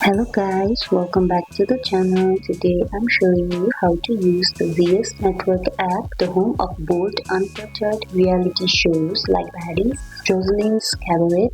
Hello guys, welcome back to the channel. Today I'm showing you how to use the Zeus network app, the home of both unfiltered reality shows like Baddies, Jocelyn's Cabaret,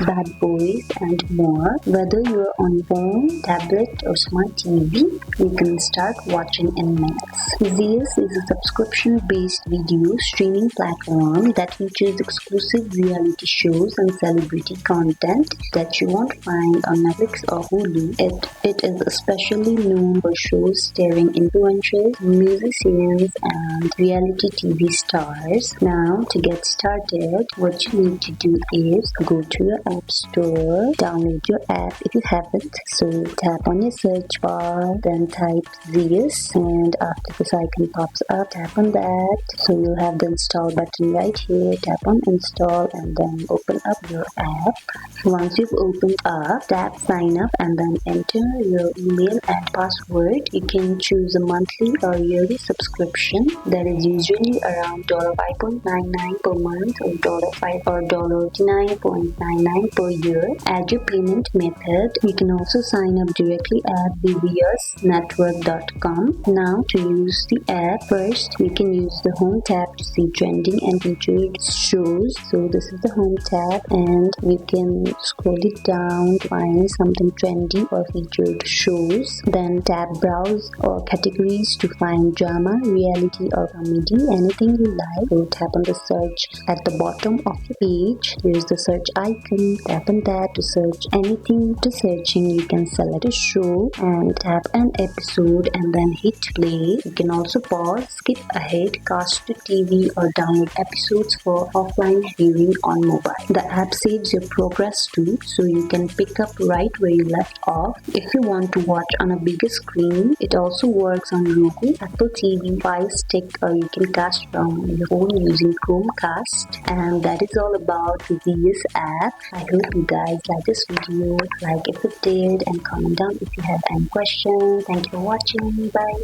Bad Boys and more. Whether you're on phone, tablet or smart TV, you can start watching in minutes. Zeus is a subscription-based video streaming platform that features exclusive reality shows and celebrity content that you won't find on Netflix or Hulu. It is especially known for shows starring influencers, musicians, and reality TV stars. Now, to get started, what you need to do is go to your app store, download your app if you haven't. So tap on your search bar, then type Zeus, and after this icon pops up, tap on that. So you'll have the install button right here. Tap on install and then open up your app. Once you've opened up, tap sign up and then enter your email and password. You can choose a monthly or yearly subscription that is usually around $5.99 per month or $5 or $89.99 per year. Add your payment method. You can also sign up directly at useNetwork.com. Now to use the app, first we can use the home tab to see trending and featured shows. So this is the home tab and you can scroll it down to find something trendy or featured shows. Then tap browse or categories to find drama, reality or comedy, anything you like. So tap on the search at the bottom of the page. There's the search icon. Tap on that to search anything. To searching, you can select a show and tap an episode and then hit play. You can also pause, skip ahead, cast to TV or download episodes for offline viewing on mobile. The app saves your progress too, so you can pick up right where you left off. If you want to watch on a bigger screen, it also works on Roku, Apple TV, Fire Stick, or you can cast from your phone using Chromecast. And that is all about the Zeus app. I hope you guys like this video. Like if it did and comment down if you have any questions. Thank you for watching. Bye.